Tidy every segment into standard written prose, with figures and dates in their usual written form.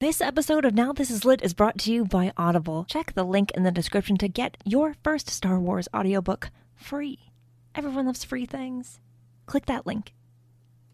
This episode of Now This Is Lit is brought to you by Audible. Check the link in the description to get your first Star Wars audiobook free. Everyone loves free things. Click that link.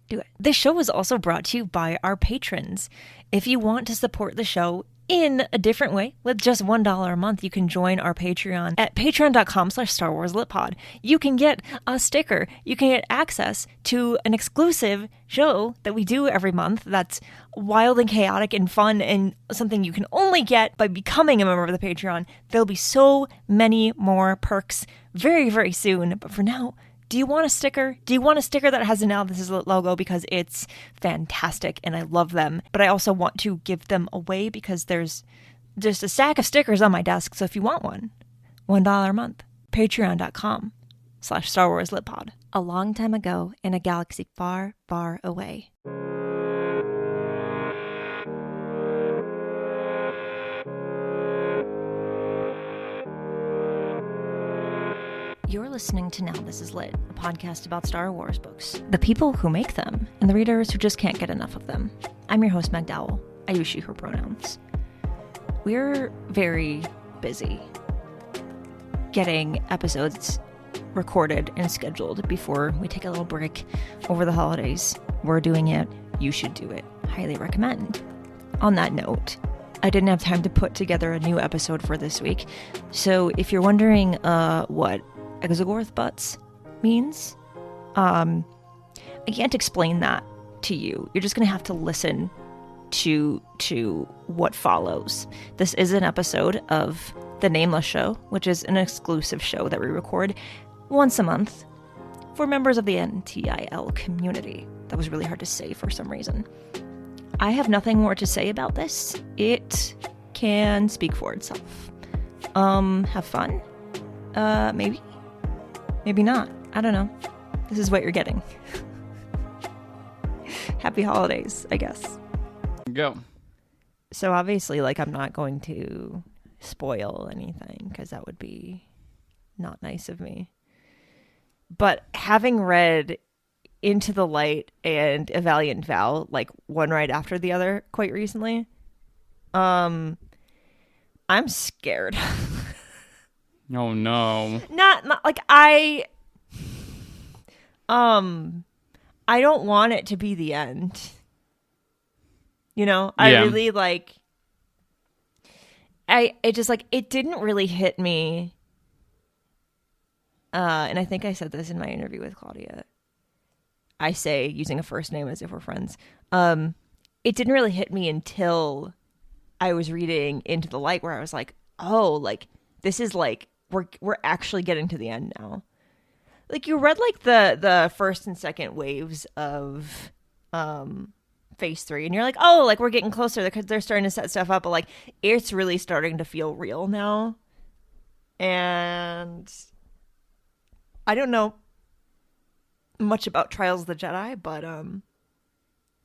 Do it. This show is also brought to you by our patrons. If you want to support the show in a different way, with just $1 a month, you can join our Patreon at patreon.com/StarWarsLitPod. You can get a sticker. You can get access to an exclusive show that we do every month that's wild and chaotic and fun and something you can only get by becoming a member of the Patreon. There'll be so many more perks very, very soon. But for now, do you want a sticker? Do you want a sticker that has a Now This Is Lit logo? Because it's fantastic and I love them. But I also want to give them away because there's just a stack of stickers on my desk. So if you want one, $1 a month. Patreon.com/StarWarsLitPod. A long time ago in a galaxy far, far away. You're listening to Now This Is Lit, a podcast about Star Wars books, the people who make them, and the readers who just can't get enough of them. I'm your host, Meg Dowell. I use she, her pronouns. We're very busy getting episodes recorded and scheduled before we take a little break over the holidays. We're doing it. You should do it. Highly recommend. On that note, I didn't have time to put together a new episode for this week. So if you're wondering what Exogorth butts means, I can't explain that to you. You're just going to have to listen to what follows. This is an episode of the Nameless Show, which is an exclusive show that we record once a month for members of the NTIL Community. That was really hard to say for some reason. I have nothing more to say about this. It can speak for itself. Have fun? Maybe? Maybe not. I don't know. This is what you're getting. Happy holidays, I guess. Go. So obviously, I'm not going to spoil anything because that would be not nice of me. But having read Into the Light and A Valiant Vow, one right after the other quite recently, I'm scared. Oh no. Not I don't want it to be the end. I really it didn't really hit me. And I think I said this in my interview with Claudia. I say using a first name as if we're friends. It didn't really hit me until I was reading Into the Light, where I was like, oh, this is we're actually getting to the end now. You read the first and second waves of phase 3 and you're like, oh, we're getting closer because they're starting to set stuff up, but it's really starting to feel real now. And I don't know much about Trials of the Jedi, but I'm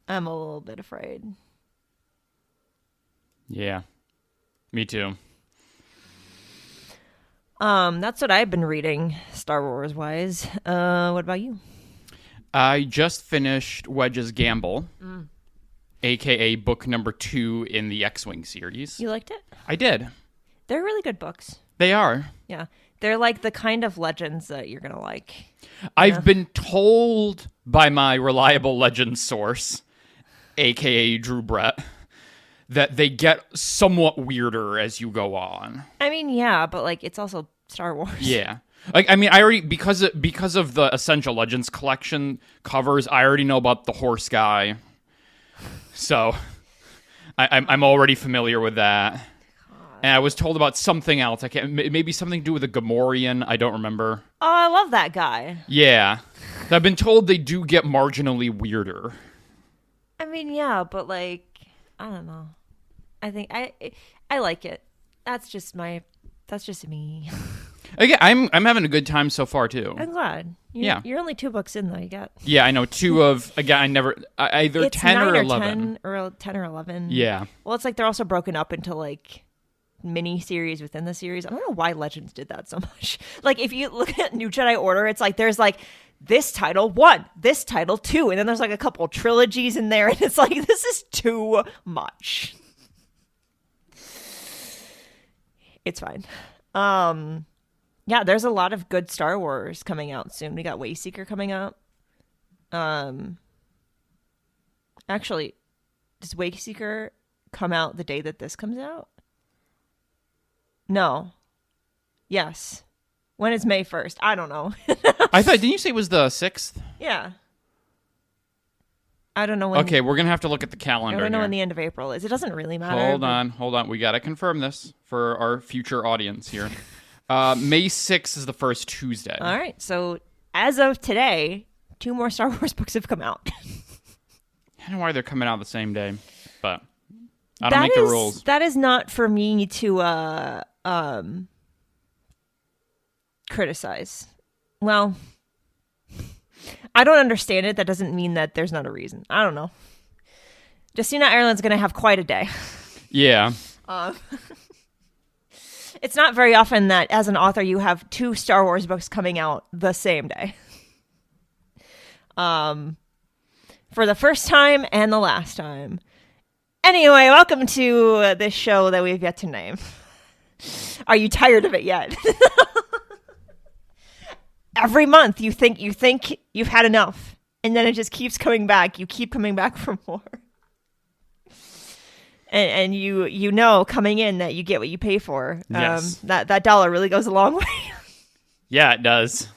a little bit afraid. Yeah. Me too. That's what I've been reading, Star Wars wise. What about you? I just finished Wedge's Gamble, aka book number 2 in the X-Wing series. You liked it? I did. They're really good books. They are. Yeah. They're the kind of legends that you're gonna like. I've been told by my reliable legend source, aka Drew Brett, that they get somewhat weirder as you go on. I mean, yeah, but it's also Star Wars. Yeah. I already, because of the Essential Legends collection covers, I already know about the horse guy. So I'm already familiar with that. God. And I was told about something else. Maybe something to do with a Gamorrean. I don't remember. Oh, I love that guy. Yeah. I've been told they do get marginally weirder. I mean, yeah, but I don't know. I think I like it. That's just me. Again, I'm having a good time so far too. I'm glad. You're only 2 books in though. You got. Yeah, I know 2 of. Again, either it's 10 or 11. 10 or 11. Yeah. Well, it's they're also broken up into mini series within the series. I don't know why Legends did that so much. If you look at New Jedi Order, it's there's this title 1, this title 2, and then there's a couple trilogies in there, and it's this is too much. It's fine. Yeah, there's a lot of good Star Wars coming out soon. We got Wayseeker coming out. Actually, does Wayseeker come out the day that this comes out? No. Yes. When is May 1st? I don't know. Didn't you say it was the 6th? Yeah. I don't know when. Okay, we're going to have to look at the calendar. I don't know here. when the end of April is. It doesn't really matter. Hold on. We got to confirm this for our future audience here. May 6th is the first Tuesday. All right. So as of today, 2 more Star Wars books have come out. I don't know why they're coming out the same day, but I don't make the rules. That is not for me to criticize. Well, I don't understand it. That doesn't mean that there's not a reason. I don't know. Justina Ireland's going to have quite a day. Yeah. It's not very often that as an author you have 2 Star Wars books coming out the same day. For the first time and the last time. Anyway, welcome to this show that we've yet to name. Are you tired of it yet? Every month you think you've had enough, and then it just keeps coming back. You keep coming back for more. And you know coming in that you get what you pay for. Yes. That dollar really goes a long way. Yeah, it does.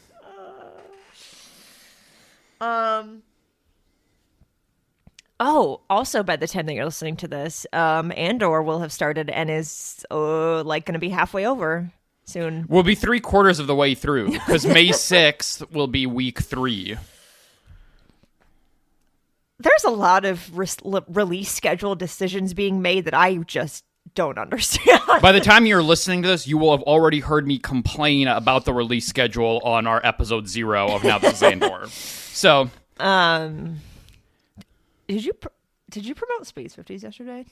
Oh, also by the time that you're listening to this, Andor will have started and is going to be halfway over soon. We'll be 3/4 of the way through because May 6th will be week 3. There's a lot of release schedule decisions being made that I just don't understand. By the time you're listening to this, you will have already heard me complain about the release schedule on our episode 0 of Now This Is Andor. So, did you promote Space 50s yesterday?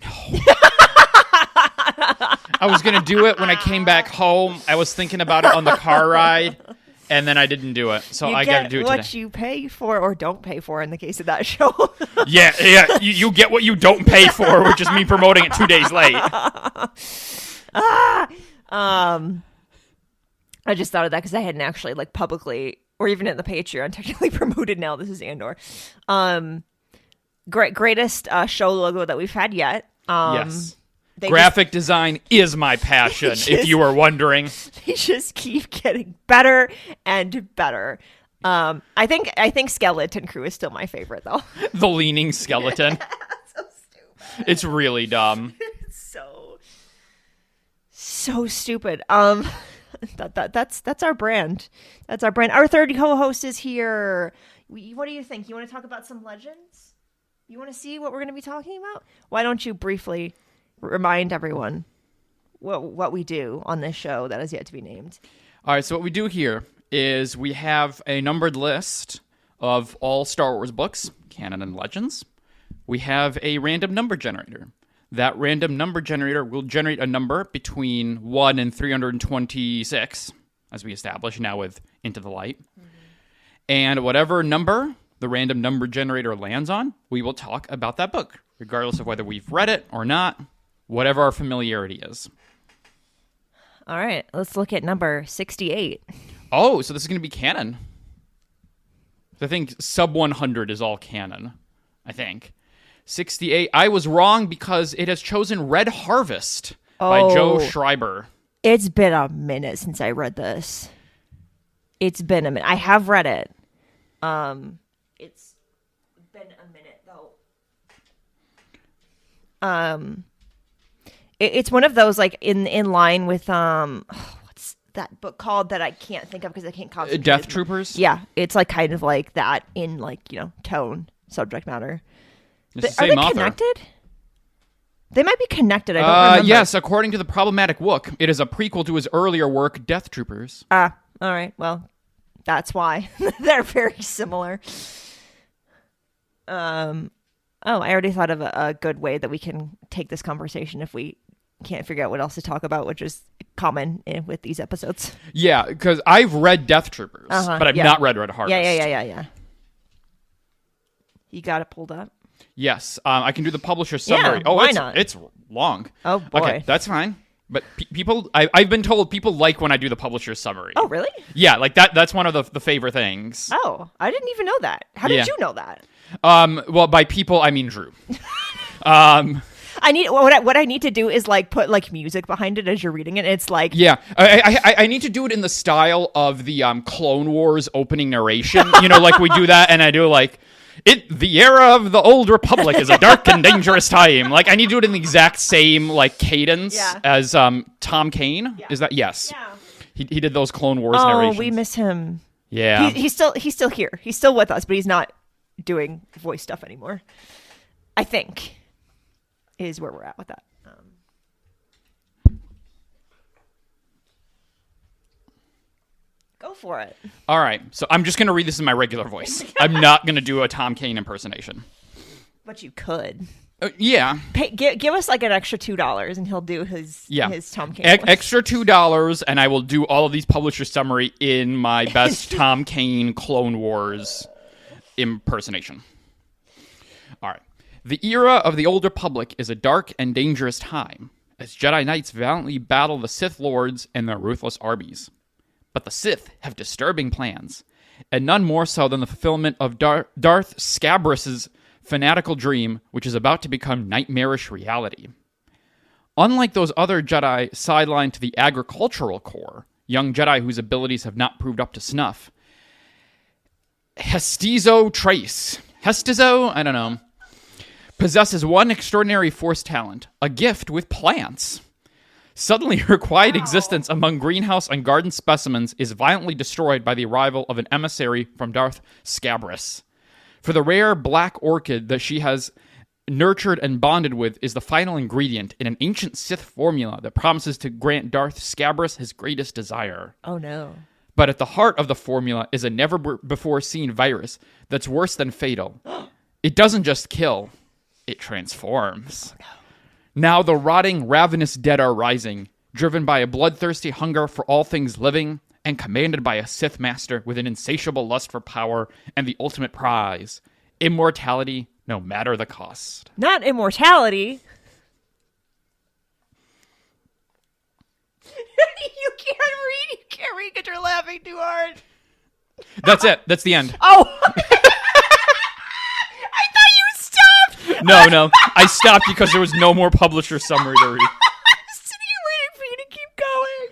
No. I was going to do it when I came back home. I was thinking about it on the car ride, and then I didn't do it. So I got to do it today. What you pay for or don't pay for in the case of that show. Yeah. You get what you don't pay for, which is me promoting it 2 days late. I just thought of that because I hadn't actually publicly or even in the Patreon technically promoted Now This Is Andor. Greatest show logo that we've had yet. Yes. Graphic design is my passion, if you were wondering. They just keep getting better and better. I think Skeleton Crew is still my favorite, though. The leaning skeleton. So stupid. It's really dumb. It's so stupid. That's our brand. That's our brand. Our third co-host is here. What do you think? You want to talk about some legends? You want to see what we're going to be talking about? Why don't you briefly remind everyone what we do on this show that is yet to be named? All right, so what we do here is we have a numbered list of all Star Wars books, canon and legends. We have a random number generator. That random number generator will generate a number between 1 and 326, as we established now with Into the Light. Mm-hmm. And whatever number the random number generator lands on, we will talk about that book, regardless of whether we've read it or not, whatever our familiarity is. All right, let's look at number 68. Oh, so this is going to be canon. I think sub 100 is all canon, I think. 68. I was wrong because it has chosen Red Harvest by Joe Schreiber. It's been a minute since I read this. It's been a minute. I have read it. It's been a minute though. It's one of those in line with what's that book called that I can't think of because I can't concentrate. Death Troopers? Yeah, it's kind of like that in tone, subject matter. It's the same are they author. Connected? They might be connected. I don't remember. Yes, according to the Problematic Wook, it is a prequel to his earlier work, Death Troopers. All right. Well, that's why they're very similar. I already thought of a good way that we can take this conversation if we can't figure out what else to talk about, which is common with these episodes. Yeah, because I've read Death Troopers, but I've not read Red Harvest. Yeah. You got it pulled up? Yes, I can do the publisher summary. Yeah, why not? It's long. Oh, boy. Okay, that's fine. But people, I've been told people like when I do the publisher's summary. Oh, really? Yeah, like that's one of the favorite things. Oh, I didn't even know that. How did you know that? Well, by people I mean Drew. I need what I need to do is like put like music behind it as you're reading it. It's like I need to do it in the style of the Clone Wars opening narration. Like we do that, and I do like the era of the old Republic is a dark and dangerous time. Like I need to do it in the exact same like cadence as Tom Kane. Yeah. Is that yes? Yeah. He did those Clone Wars narrations. Oh, we miss him. Yeah. He's still here. He's still with us, but he's not doing voice stuff anymore. I think. Is where we're at with that. Go for it. All right. So I'm just going to read this in my regular voice. I'm not going to do a Tom Kane impersonation. But you could. Yeah. Give us like an extra $2 and he'll do his Tom Kane voice. Extra $2 and I will do all of these publisher summary in my best Tom Kane Clone Wars impersonation. All right. The era of the Old Republic is a dark and dangerous time, as Jedi Knights valiantly battle the Sith Lords and their ruthless armies. But the Sith have disturbing plans, and none more so than the fulfillment of Darth Scabrous' fanatical dream, which is about to become nightmarish reality. Unlike those other Jedi sidelined to the agricultural corps, young Jedi whose abilities have not proved up to snuff, Hestizo Trace, I don't know, possesses one extraordinary force talent, a gift with plants. Suddenly, her quiet existence among greenhouse and garden specimens is violently destroyed by the arrival of an emissary from Darth Scabrous. For the rare black orchid that she has nurtured and bonded with is the final ingredient in an ancient Sith formula that promises to grant Darth Scabrous his greatest desire. Oh, no. But at the heart of the formula is a never-before-seen virus that's worse than fatal. It doesn't just kill. It transforms. Oh, no. Now the rotting, ravenous dead are rising, driven by a bloodthirsty hunger for all things living, and commanded by a Sith master with an insatiable lust for power and the ultimate prize, immortality, no matter the cost. Not immortality. You can't read because you're laughing too hard. That's it. That's the end. Oh! No. I stopped because there was no more publisher summary to read. I'm sitting here waiting for you to keep going.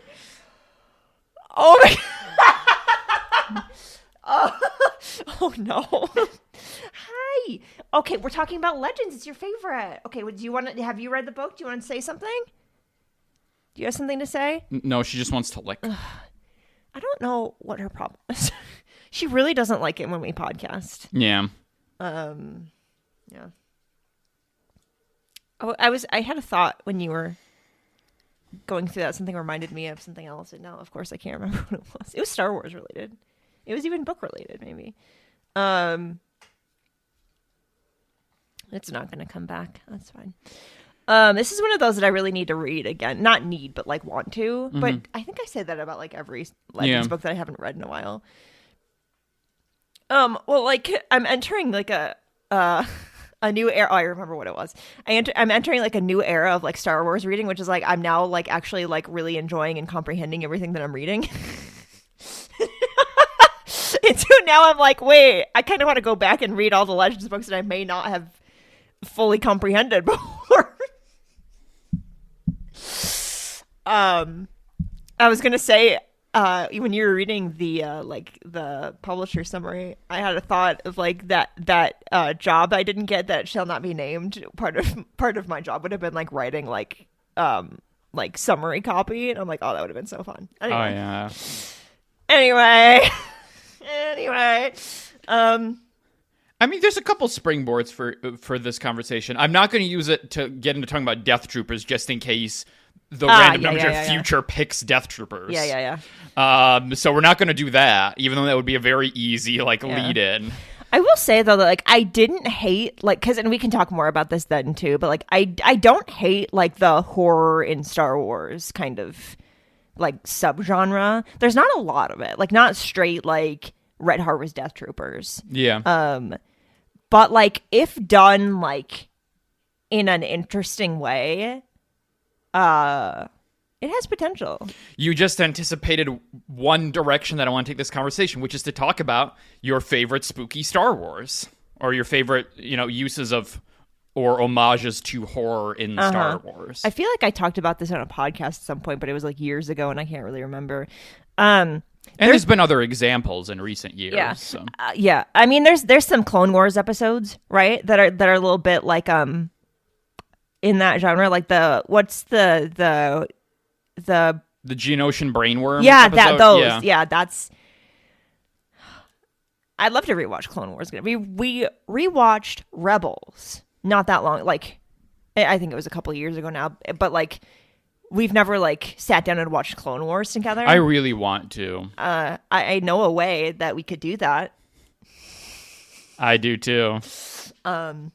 Oh my God. Oh no. Hi. Okay, we're talking about Legends. It's your favorite. Okay, have you read the book? Do you want to say something? Do you have something to say? No, she just wants to lick. I don't know what her problem is. She really doesn't like it when we podcast. Yeah. Yeah. Oh, I had a thought when you were going through that. Something reminded me of something else, and now, of course, I can't remember what it was. It was Star Wars related. It was even book related, maybe. It's not going to come back. That's fine. This is one of those that I really need to read again. Not need, but like want to. Mm-hmm. But I think I say that about like every Legends book that I haven't read in a while. Well, like I'm entering like a new era. Oh, I remember what it was. I'm entering like a new era of like Star Wars reading, which is like I'm now like actually like really enjoying and comprehending everything that I'm reading. And so now I'm like, wait, I kind of want to go back and read all the Legends books that I may not have fully comprehended before. I was gonna say, when you were reading the like the publisher summary, I had a thought of like that job I didn't get that shall not be named. Part of my job would have been like writing like summary copy, and I'm like, oh, that would have been so fun. Anyway. Oh yeah. Anyway. I mean, there's a couple springboards for this conversation. I'm not going to use it to get into talking about Death Troopers, just in case the random number of future picks Death Troopers. Yeah. So we're not going to do that, even though that would be a very easy lead in. I will say though that like I didn't hate and we can talk more about this then too, but like I don't hate like the horror in Star Wars kind of like subgenre. There's not a lot of it, like not straight like Red Harvest Death Troopers. Yeah. But like if done like in an interesting way, It has potential. You just anticipated one direction that I want to take this conversation, which is to talk about your favorite spooky Star Wars, or your favorite, uses of or homages to horror in Star Wars. I feel like I talked about this on a podcast at some point, but it was like years ago, and I can't really remember. And there's been other examples in recent years. Yeah, so. Yeah. I mean, there's some Clone Wars episodes, right, that are a little bit like in that genre, like the Geonosian brainworm. Yeah, episode? Yeah, that's. I'd love to rewatch Clone Wars. We rewatched Rebels not that long. Like, I think it was a couple of years ago now. But like, we've never like sat down and watched Clone Wars together. I really want to. I know a way that we could do that. I do too. One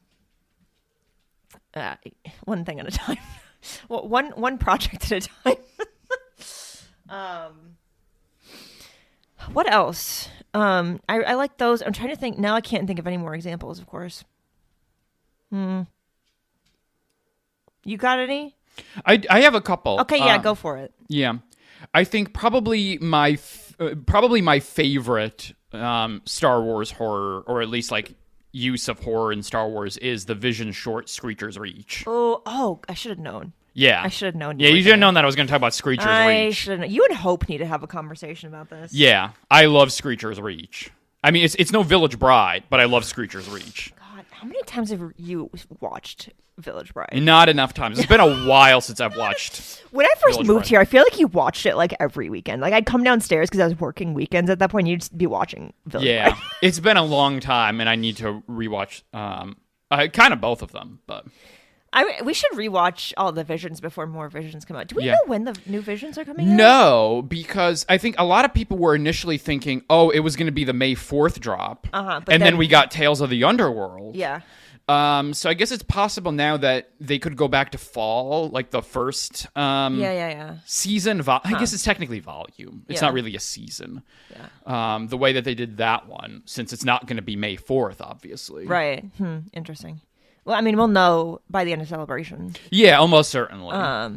thing at a time. Well, one project at a time. What else? I like those. I'm trying to think. Now I can't think of any more examples, of course. You got any? I have a couple. Okay, yeah, go for it. Yeah. I think probably my favorite Star Wars horror, or at least like use of horror in Star Wars, is the Vision short Screecher's Reach. Oh, I should have known. Yeah. I should have known. Yeah, you should have known that I was going to talk about Screecher's Reach. I should have. You and Hope need to have a conversation about this. Yeah, I love Screecher's Reach. I mean, it's no Village Bride, but I love Screecher's Reach. God, how many times have you watched Village Bride? Not enough times. It's been a while since I've watched. When I first Village moved Bride. here, I feel like you watched it like every weekend. Like I'd come downstairs because I was working weekends at that point. You'd just be watching Village Yeah, Bride. it's been a long time, and I need to rewatch kind of both of them, but. We should rewatch all the Visions before more Visions come out. Do we Yeah. know when the new Visions are coming out? No, because I think a lot of people were initially thinking, oh, it was going to be the May 4th drop. But and then we got Tales of the Underworld. Yeah. So I guess it's possible now that they could go back to fall, like the first season. I guess it's technically volume. It's not really a season. Yeah. The way that they did that one, since it's not going to be May 4th, obviously. Right. Interesting. Well, I mean, we'll know by the end of Celebration. Yeah, almost certainly. I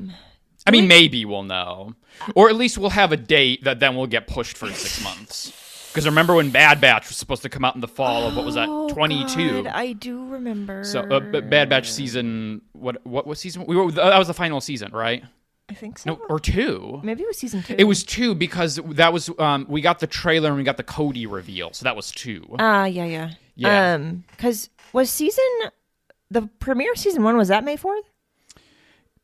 mean, maybe we'll know. Or at least we'll have a date that then will get pushed for 6 months. Because remember when Bad Batch was supposed to come out in the fall of, what was that, 22? God, I do remember. So, Bad Batch season, what was season? That was the final season, right? I think so. No, or 2. Maybe it was season 2. It was 2 because that was, we got the trailer and we got the Cody reveal. So that was 2. Yeah. Because the premiere of season 1, was that May 4th?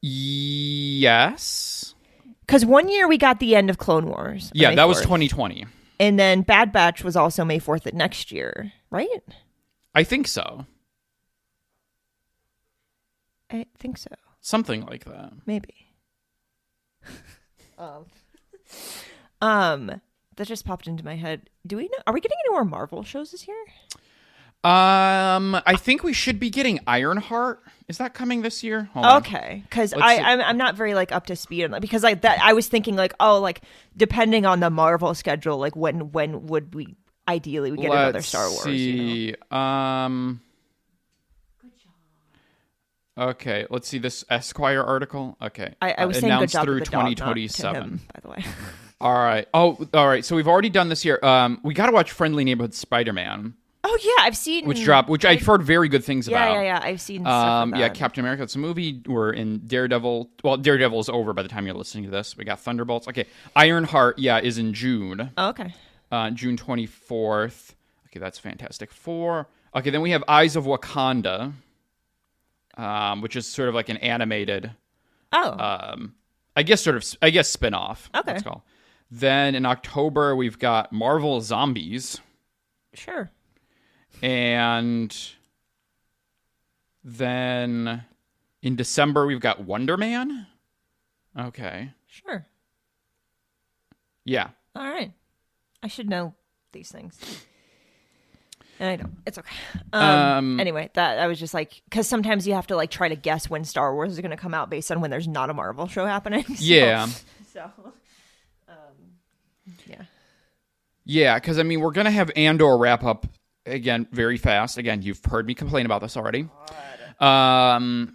Yes. Because one year we got the end of Clone Wars. Yeah, that was 4th. 2020. And then Bad Batch was also May 4th next year, right? I think so. I think so. Something like that. Maybe. That just popped into my head. Do we know? Are we getting any more Marvel shows this year? I think we should be getting Ironheart. Is that coming this year? Hold on. Okay, because I'm not very like up to speed on that, because like that I was thinking like, oh, like depending on the Marvel schedule, like when would we ideally get another Star Wars? See. Good job. Okay, let's see this Esquire article. Okay, I was saying good announced job through to the dog, not to 2027. him, by the way. All right. Oh, all right. So we've already done this here. We got to watch Friendly Neighborhood Spider-Man. Oh yeah, I've seen which I've heard very good things about. Yeah. I've seen stuff about. Yeah, Captain America. It's a movie. We're in Daredevil. Well, Daredevil is over by the time you're listening to this. We got Thunderbolts. Okay, Ironheart. Yeah, is in June. Oh, okay. June 24th. Okay, that's Fantastic Four. Okay, then we have Eyes of Wakanda, which is sort of like an animated. Oh. I guess spin-off. Okay. Let's call. Then in October we've got Marvel Zombies. Sure. And then in December, we've got Wonder Man. Okay. Sure. Yeah. All right. I should know these things. And I don't. It's okay. Anyway, that I was just like, because sometimes you have to like try to guess when Star Wars is going to come out based on when there's not a Marvel show happening. Yeah. Yeah. Yeah, because I mean, we're going to have Andor wrap up again very fast. Again, you've heard me complain about this already. And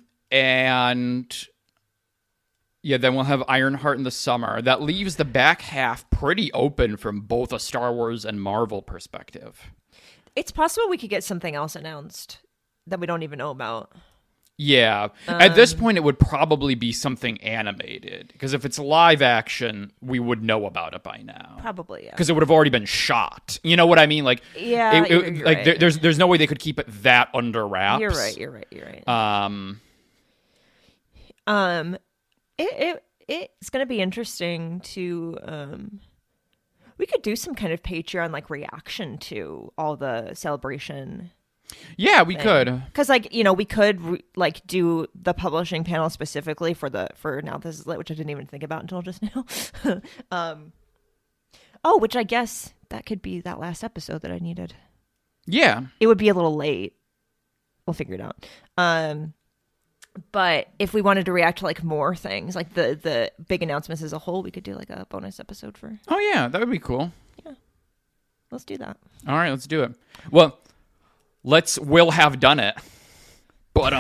Yeah, then we'll have Ironheart in the summer. That leaves the back half pretty open from both a Star Wars and Marvel perspective. It's possible we could get something else announced that we don't even know about. Yeah. At this point, it would probably be something animated. Because if it's live action, we would know about it by now. Probably, yeah. Because it would have already been shot. You know what I mean? Like, yeah, you're like right. there's no way they could keep it that under wraps. You're right. It's going to be interesting to... we could do some kind of Patreon like reaction to all the celebration. Yeah, we could. Because we could do the publishing panel specifically for Now This Is Lit, which I didn't even think about until just now. Which I guess that could be that last episode that I needed. Yeah, it would be a little late. We'll figure it out. But if we wanted to react to like more things, like the big announcements as a whole, we could do like a bonus episode for. Oh yeah, that would be cool. Yeah, let's do that. All right, let's do it. Well, we'll have done it, but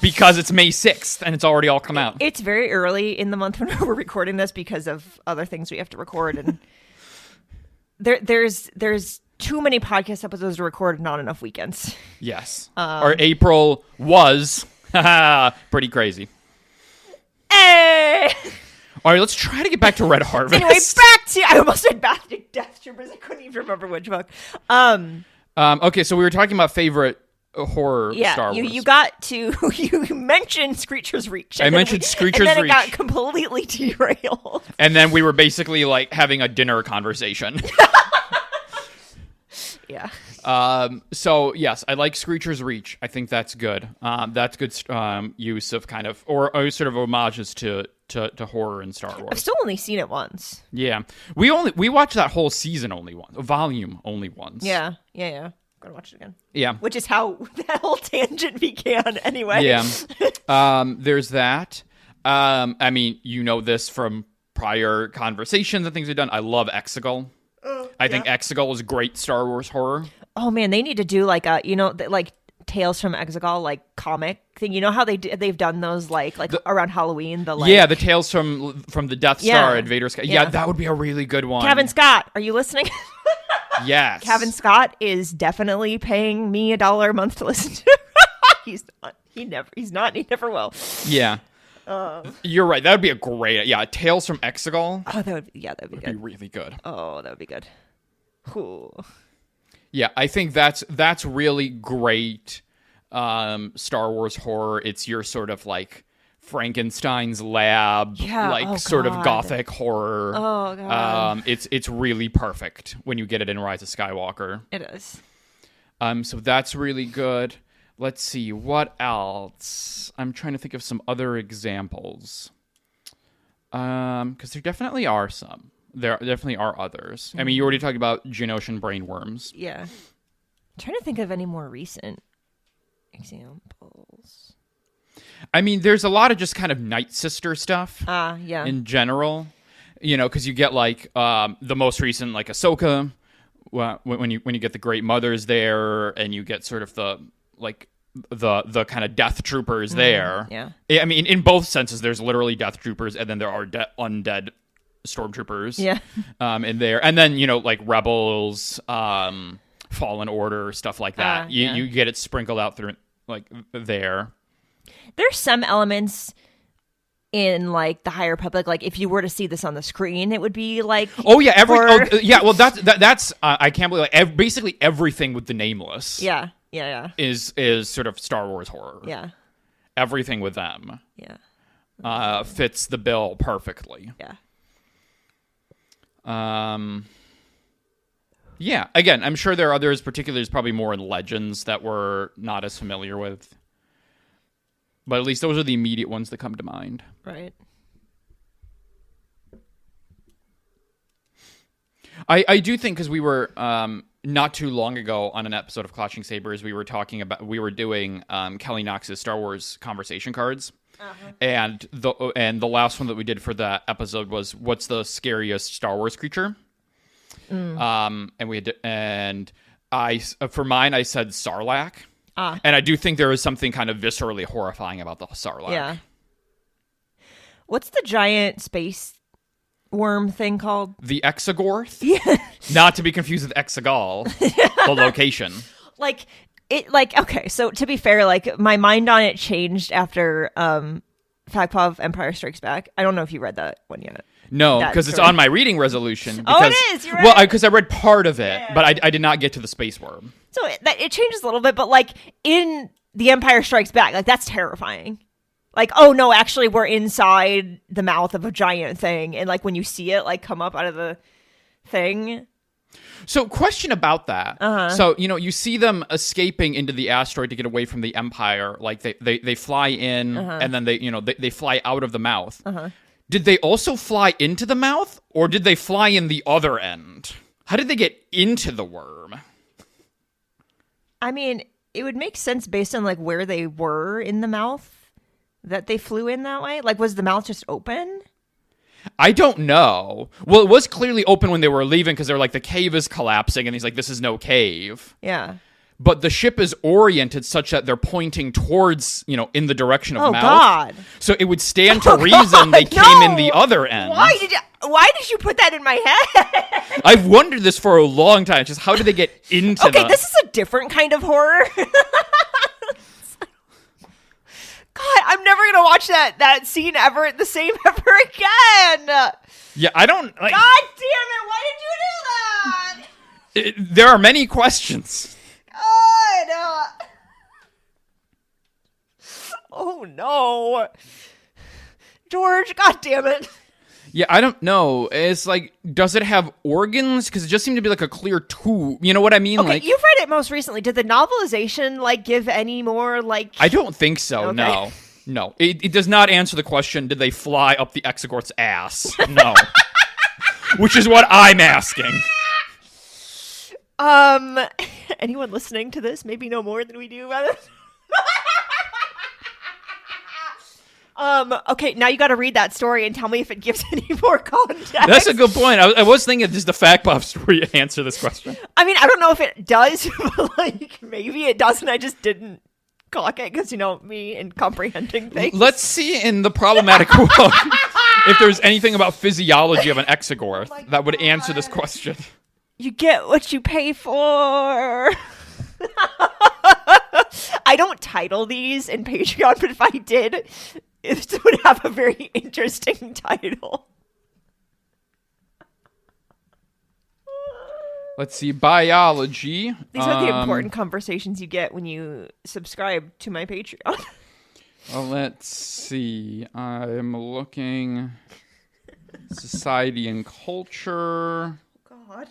because it's May 6th and it's already all come out. It's very early in the month when we're recording this because of other things we have to record, and there's too many podcast episodes to record, not enough weekends. Yes, or April was. Pretty crazy. Hey! All right, let's try to get back to Red Harvest. Anyway, I almost said back to Death Troopers. I couldn't even remember which book. Okay, so we were talking about favorite horror Star Wars. You mentioned Screecher's Reach. I mentioned Screecher's Reach. And then it got completely derailed. And then we were basically like having a dinner conversation. Yeah. So yes, I like Screecher's Reach. I think that's good. That's good use of kind of or sort of homages to horror in Star Wars. I've still only seen it once. Yeah, we watched that whole season only once, volume only once. Yeah. Gotta watch it again. Yeah, which is how that whole tangent began. Anyway. Yeah. There's that. I mean, this from prior conversations and things we've done. I love Exogorth. I think Exogorth is great Star Wars horror. Oh man, they need to do like a like Tales from Exogorth like comic thing. You know how they've done those like around Halloween. The Tales from the Death Star and Vader's. Yeah, that would be a really good one. Kevin Scott, are you listening? Yes. Kevin Scott is definitely paying me $1 a month to listen to. He's not. He never will. Yeah. You're right. That would be a great. Yeah, Tales from Exogorth. Oh, that'd be good. Be really good. Oh, that would be good. Ooh. Yeah, I think that's really great Star Wars horror. It's your sort of like Frankenstein's lab, sort of gothic horror. Oh god. It's really perfect when you get it in Rise of Skywalker. It is. So that's really good. Let's see what else. I'm trying to think of some other examples. Because there definitely are some. There definitely are others. I mean, you already talked about Geonosian brainworms. Yeah. I'm trying to think of any more recent examples. I mean, there's a lot of just kind of Night Sister stuff. Yeah. In general, because you get like the most recent, like Ahsoka, when you get the Great Mothers there, and you get sort of the kind of Death Troopers there. Yeah. I mean, in both senses, there's literally Death Troopers, and then there are undead Stormtroopers. Yeah. In there, and then like Rebels, Fallen Order, stuff like that. You get it sprinkled out through like there. There's some elements in like the High Republic, like if you were to see this on the screen, it would be like well that's I can't believe basically everything with the Nameless is sort of Star Wars horror. Everything with them fits the bill perfectly. Again, I'm sure there are others, particularly there's probably more in Legends that we're not as familiar with. But at least those are the immediate ones that come to mind. Right. I do think, because we were not too long ago on an episode of Clashing Sabers, we were doing Kelly Knox's Star Wars conversation cards. And the last one that we did for that episode was, what's the scariest Star Wars creature? And for mine I said Sarlacc. And I do think there is something kind of viscerally horrifying about the Sarlacc. Yeah. What's the giant space worm thing called? The Exogorth? Yeah. Not to be confused with Exegol, the location. Okay, so to be fair, like, my mind on it changed after Fagpov Empire Strikes Back. I don't know if you read that one yet. No, because it's on my reading resolution. Because, oh, it is. You're right. Well, because I read part of it, but I did not get to the space worm. So it changes a little bit, but like in The Empire Strikes Back, like that's terrifying. Like, oh no, actually we're inside the mouth of a giant thing, and like when you see it like come up out of the thing. So, question about that. So, you see them escaping into the asteroid to get away from the Empire. Like they fly in, and then they fly out of the mouth. Did they also fly into the mouth, or did they fly in the other end? How did they get into the worm? I mean, it would make sense based on like where they were in the mouth that they flew in that way. Like, was the mouth just open? I don't know. Well, it was clearly open when they were leaving because they're like, the cave is collapsing, and he's like, this is no cave. Yeah. But the ship is oriented such that they're pointing towards, in the direction of mouth. Oh, God. So it would stand to reason they came in the other end. Why did you put that in my head? I've wondered this for a long time. Just how did they get into this is a different kind of horror. God, I'm never going to watch that scene ever the same ever again. Yeah, I don't... Like, God damn it, why did you do that? There are many questions. God. Oh, no. George, God damn it. Yeah, I don't know. It's like, does it have organs? Because it just seemed to be like a clear tube. You know what I mean? Okay, like, you've read it most recently. Did the novelization like give any more like? I don't think so. Okay. No. It does not answer the question. Did they fly up the Exogorth's ass? No. Which is what I'm asking. Anyone listening to this maybe know more than we do about it. Okay, now you got to read that story and tell me if it gives any more context. That's a good point. I was thinking, does the fact buff story answer this question? I mean, I don't know if it does, but like maybe it doesn't. I just didn't clock it because me and comprehending things. Let's see in the problematic book if there's anything about physiology of an Exogorth that would answer this question. You get what you pay for. I don't title these in Patreon, but if I did, it would have a very interesting title. Let's see, biology. These are the important conversations you get when you subscribe to my Patreon. Well, let's see. I'm looking. Society and culture. God.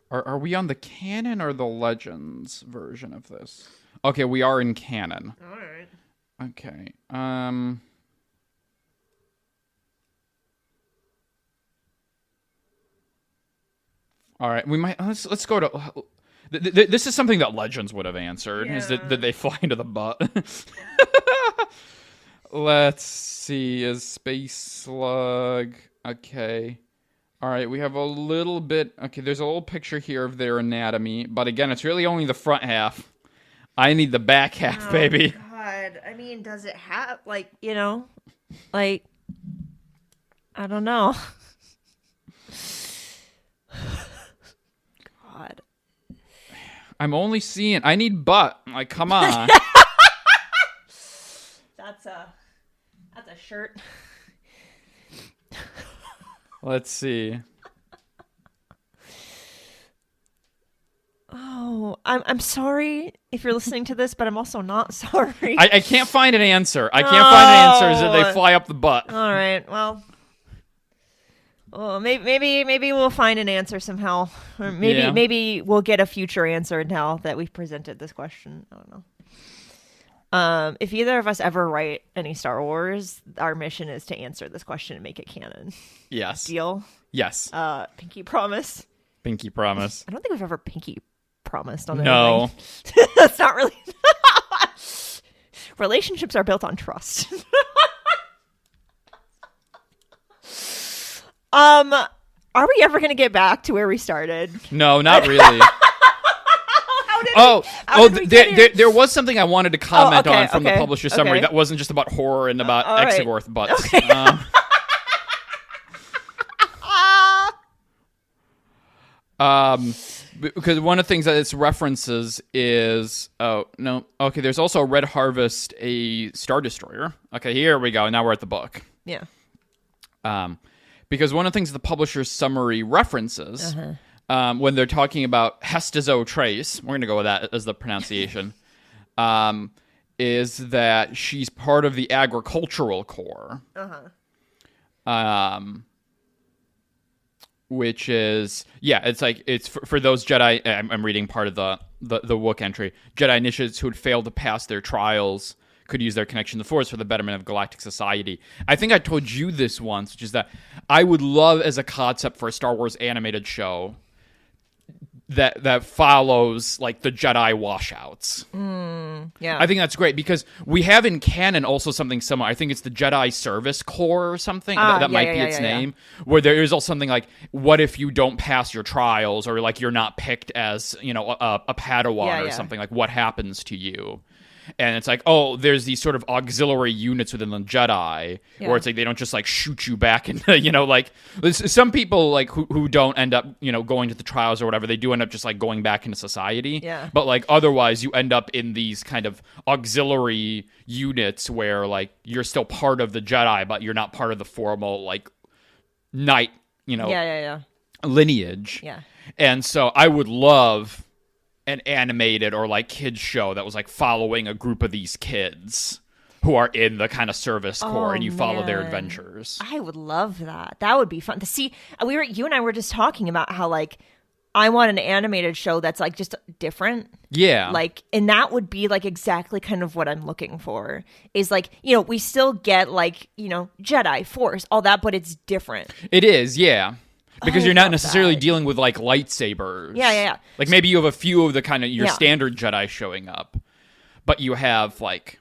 Are we on the canon or the legends version of this? Okay, we are in canon. All right. Okay. All right. We might let's go to. This is something that legends would have answered. Yeah. Is that they fly into the butt? Let's see. Is space slug? Okay. All right, we have a little bit... Okay, there's a little picture here of their anatomy, but again, it's really only the front half. I need the back half, baby. God, I mean, does it have, like, I don't know. God. I'm only seeing... I need butt. Like, come on. That's a shirt. Let's see. Oh, I'm sorry if you're listening to this, but I'm also not sorry. I can't find an answer. I can't find an answer. Is that they fly up the butt? All right. Well, maybe we'll find an answer somehow, or maybe we'll get a future answer now that we've presented this question. I don't know. If either of us ever write any Star Wars, our mission is to answer this question and make it canon. Yes. Deal? Yes. Pinky promise? Pinky promise. I don't think we've ever pinky promised on anything. No. That's not really... Relationships are built on trust. Are we ever going to get back to where we started? No, not really. How did There was something I wanted to comment on from the publisher summary that wasn't just about horror and about Exogorth butts. Because one of the things that it references is there's also a Red Harvest, a Star Destroyer. Okay, here we go. Now we're at the book. Yeah. Because one of the things the publisher's summary references when they're talking about Hestazo Trace, we're going to go with that as the pronunciation, is that she's part of the agricultural corps. Which is, it's for those Jedi, I'm reading part of the Wook entry, Jedi initiates who had failed to pass their trials could use their connection to the Force for the betterment of galactic society. I think I told you this once, which is that I would love as a concept for a Star Wars animated show that follows like the Jedi washouts. Yeah, I think that's great because we have in canon also something similar. I think it's the Jedi Service Corps or something. That might be its name. Where there is also something like, what if you don't pass your trials, or like you're not picked as a Padawan or something, like what happens to you? And it's like, there's these sort of auxiliary units within the Jedi where it's like they don't just like shoot you back into, like some people like who don't end up, going to the trials or whatever, they do end up just like going back into society. Yeah. But like otherwise you end up in these kind of auxiliary units where like you're still part of the Jedi, but you're not part of the formal like knight, lineage. Yeah. And so I would love an animated or like kids show that was like following a group of these kids who are in the kind of service corps, and you follow their adventures. I would love that. That would be fun to see. You and I were just talking about how like I want an animated show that's like just different. Yeah. Like, and that would be like exactly kind of what I'm looking for, is like, we still get like, Jedi, Force, all that, but it's different. It is. Yeah. Because you're not necessarily dealing with like lightsabers. Yeah. Like maybe you have a few of the kind of your standard Jedi showing up, but you have like,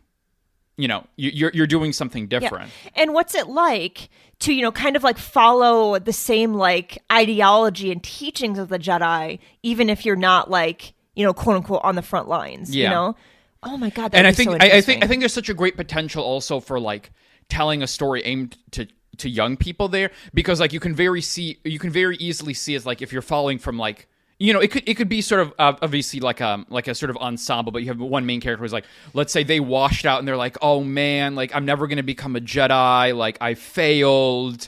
you're doing something different. Yeah. And what's it like to, kind of like follow the same like ideology and teachings of the Jedi, even if you're not like, quote unquote on the front lines, Oh my God. And I think I think there's such a great potential also for like telling a story aimed to young people there, because like you can very easily see as like if you're following from like, it could be sort of obviously like a sort of ensemble, but you have one main character who's like, let's say they washed out and they're like, oh man, like I'm never going to become a Jedi, like I failed,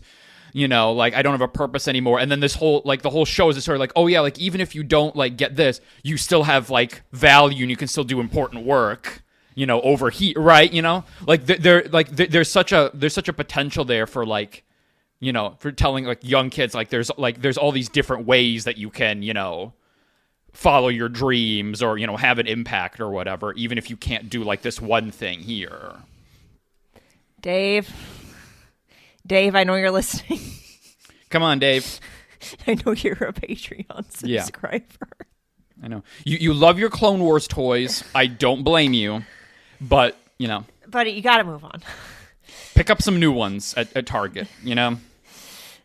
like I don't have a purpose anymore. And then this whole like the whole show is sort of like, oh yeah, like even if you don't like get this, you still have like value and you can still do important work. Over here, right? Like there's such a potential there for like, for telling like young kids like there's all these different ways that you can, follow your dreams or have an impact or whatever, even if you can't do like this one thing here. Dave, I know you're listening. Come on, Dave. I know you're a Patreon subscriber. Yeah. I know you love your Clone Wars toys. I don't blame you. But, Buddy, you got to move on. Pick up some new ones at Target,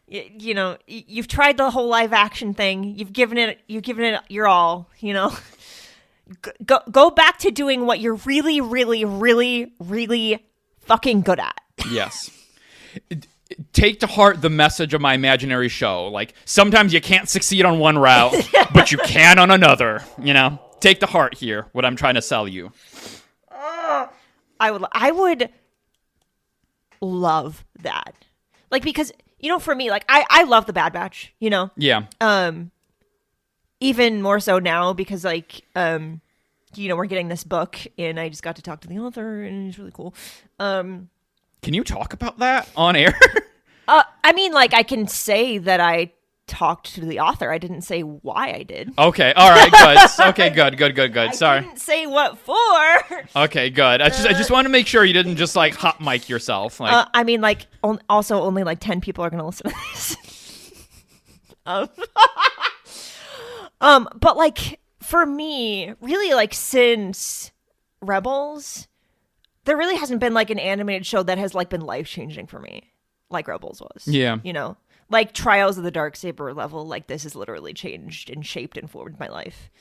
You've tried the whole live action thing. You've given it your all, Go back to doing what you're really, really, really, really fucking good at. Yes. Take to heart the message of my imaginary show. Like, sometimes you can't succeed on one route, but you can on another, Take to heart here what I'm trying to sell you. I would love that. Like, because, for me, like, I love the Bad Batch, Yeah. Even more so now because, like, we're getting this book and I just got to talk to the author and it's really cool. Can you talk about that on air? I mean, like, I can say that I talked to the author. I didn't say why I did. Okay, all right, good. Okay, good. Sorry. I didn't say what for. Okay, good. I just want to make sure you didn't just like hot mic yourself. Like, I mean, like, also only like 10 people are going to listen to this. But like for me, really, like since Rebels, there really hasn't been like an animated show that has like been life changing for me, like Rebels was. Yeah. Like Trials of the Darksaber level, like this has literally changed and shaped and formed my life.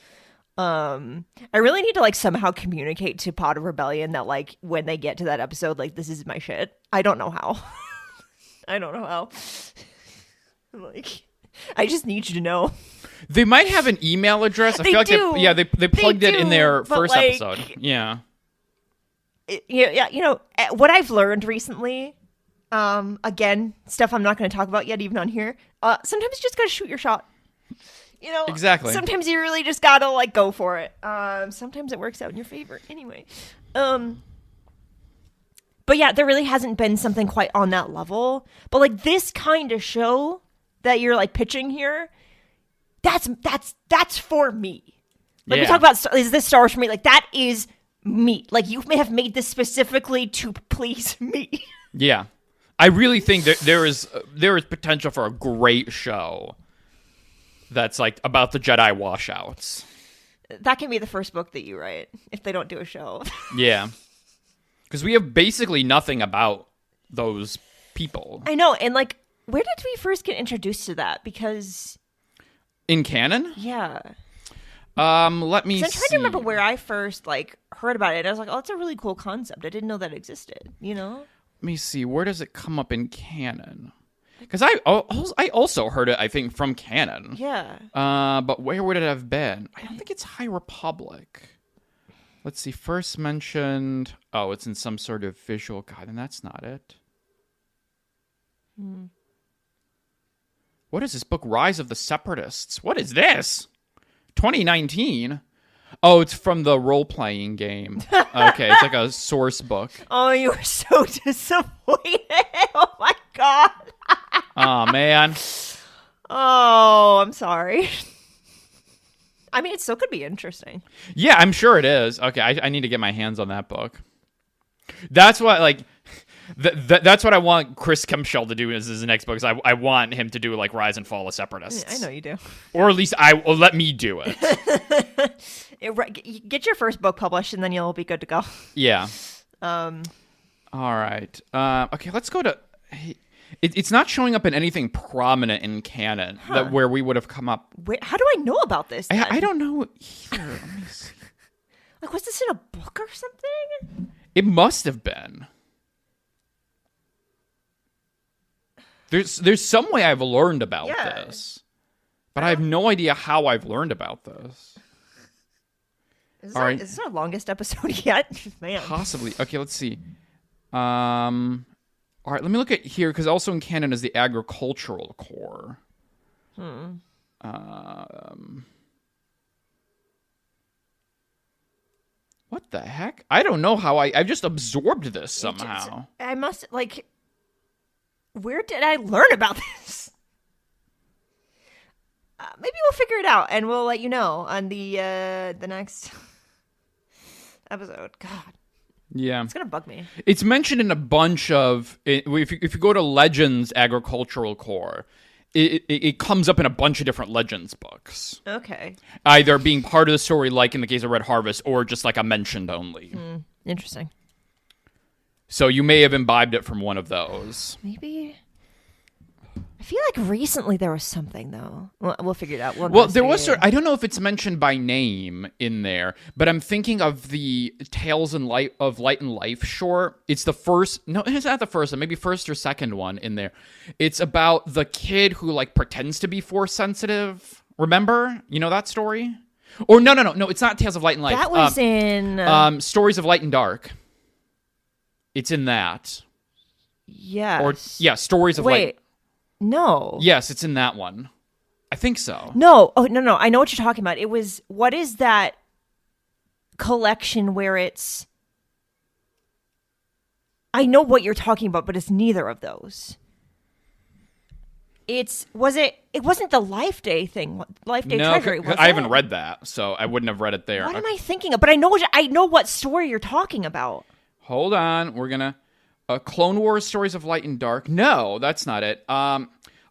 I really need to like somehow communicate to Pod of Rebellion that like when they get to that episode, like this is my shit. I don't know how. I don't know how. Like, I just need you to know. They might have an email address. I feel like they plugged it in their first episode. Yeah. You know what I've learned recently. Again, stuff I'm not going to talk about yet, even on here. Sometimes you just got to shoot your shot. You know, exactly. Sometimes you really just gotta like go for it. Sometimes it works out in your favor. Anyway, but yeah, there really hasn't been something quite on that level. But like this kind of show that you're like pitching here, that's for me. Like we talk about, is this Star Wars for me? Like that is me. Like you may have made this specifically to please me. Yeah, I really think that there is potential for a great show. That's like about the Jedi washouts. That can be the first book that you write if they don't do a show. Yeah. Because we have basically nothing about those people. I know. And like, where did we first get introduced to that? Because in canon? Yeah. Let me see. I'm trying to remember where I first like heard about it. I was like, oh, it's a really cool concept. I didn't know that existed, you know? Let me see. Where does it come up in canon? Because I also heard it, I think, from canon. Yeah. But where would it have been? I don't think it's High Republic. Let's see. First mentioned. Oh, it's in some sort of visual guide, and that's not it. What is this book? Rise of the Separatists. What is this? 2019. Oh, it's from the role-playing game. Okay, it's like a source book. Oh, you were so disappointed. Oh, my God. Oh, man. Oh, I'm sorry. I mean, it still could be interesting. Yeah, I'm sure it is. Okay, I need to get my hands on that book. That's what, like... that's what I want Chris Kempshell to do as his next book. Is I want him to do like Rise and Fall of Separatists. I know you do. Or at least let me do it. Get your first book published, and then you'll be good to go. Yeah. All right. Okay, let's go to. It's not showing up in anything prominent in canon that where we would have come up. How do I know about this? I don't know either. Let me see. Like, was this in a book or something? It must have been. There's some way I've learned about this, but I have no idea how I've learned about this. Is this our longest episode yet? Man. Possibly. Okay, let's see. All right, let me look at here, because also in canon is the agricultural core. What the heck? I don't know how I've just absorbed this somehow. I must, like... Where did I learn about this? Maybe we'll figure it out, and we'll let you know on the next episode. God. Yeah. It's going to bug me. It's mentioned in a bunch of... If you go to Legends Agricultural Core, it comes up in a bunch of different Legends books. Okay. Either being part of the story, like in the case of Red Harvest, or just like a mentioned only. Interesting. So you may have imbibed it from one of those. Maybe. I feel like recently there was something, though. We'll figure it out. Well, there was... I don't know if it's mentioned by name in there, but I'm thinking of the Tales of Light and Life short. It's the first... No, it's not the first one. Maybe first or second one in there. It's about the kid who, like, pretends to be Force sensitive. Remember? You know that story? Or no, it's not Tales of Light and Life. That was in... Stories of Light and Dark. It's in that. Yes. Or, yeah, Stories of Light. Wait. No. Yes, it's in that one. I think so. No. Oh, no. I know what you're talking about. It was... What is that collection where it's... I know what you're talking about, but it's neither of those. It wasn't the Life Day thing. Life Day Treasury, was it? I haven't read that, so I wouldn't have read it there. What am I thinking of? But I know what story you're talking about. Hold on. We're going to... Clone Wars Stories of Light and Dark. No, that's not it.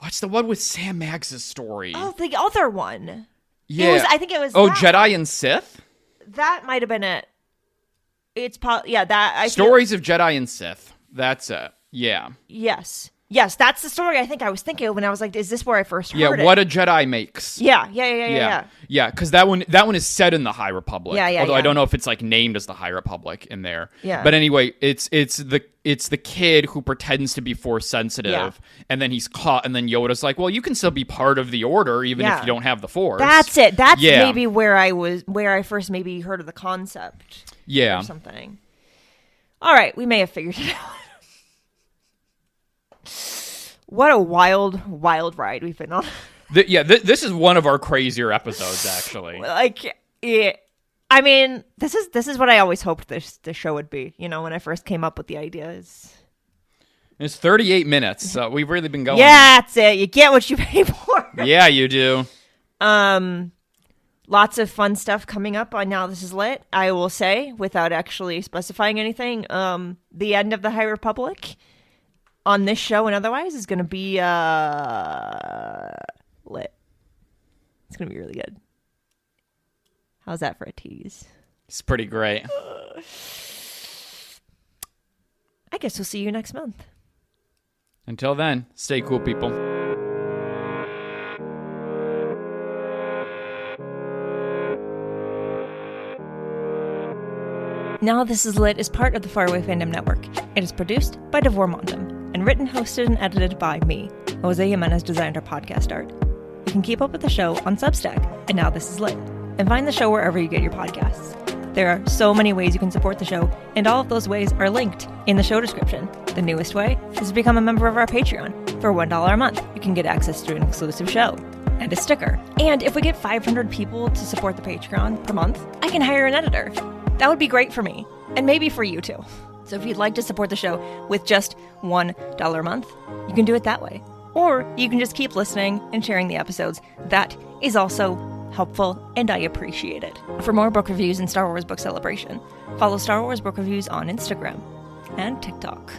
It's the one with Sam Maggs' story. Oh, the other one. Yeah. I think it was... Oh, Jedi and Sith? That might have been it. It's... Stories of Jedi and Sith. That's it. Yeah. Yes. Yes, that's the story I think I was thinking of when I was like, is this where I first heard it? Yeah, what a Jedi makes. Yeah. Yeah, because that one is set in the High Republic. Yeah. Although I don't know if it's like named as the High Republic in there. Yeah. But anyway, it's the kid who pretends to be Force sensitive, and then he's caught, and then Yoda's like, well, you can still be part of the Order even if you don't have the Force. That's it. That's maybe where I first maybe heard of the concept. Yeah. Or something. All right, we may have figured it out. What a wild, wild ride we've been on. This is one of our crazier episodes, actually. I mean, this is what I always hoped this show would be. You know, when I first came up with the ideas. It's 38 minutes, so we've really been going. Yeah, that's it. You get what you pay for. Yeah, you do. Lots of fun stuff coming up on Now This Is Lit. I will say, without actually specifying anything, the end of the High Republic on this show and otherwise is going to be lit. It's going to be really good. How's that for a tease? It's pretty great. I guess we'll see you next month. Until then, stay cool, people. Now This Is Lit is part of the Faraway Fandom Network. It is produced by Devor Mondam and written, hosted, and edited by me. Jose Jimenez designed our podcast art. You can keep up with the show on Substack at Now This Is Lit, and find the show wherever you get your podcasts. There are so many ways you can support the show, and all of those ways are linked in the show description. The newest way is to become a member of our Patreon. For $1 a month, you can get access to an exclusive show and a sticker. And if we get 500 people to support the Patreon per month, I can hire an editor. That would be great for me, and maybe for you too. So if you'd like to support the show with just $1 a month, you can do it that way. Or you can just keep listening and sharing the episodes. That is also helpful, and I appreciate it. For more book reviews and Star Wars Book Celebration, follow Star Wars Book Reviews on Instagram and TikTok.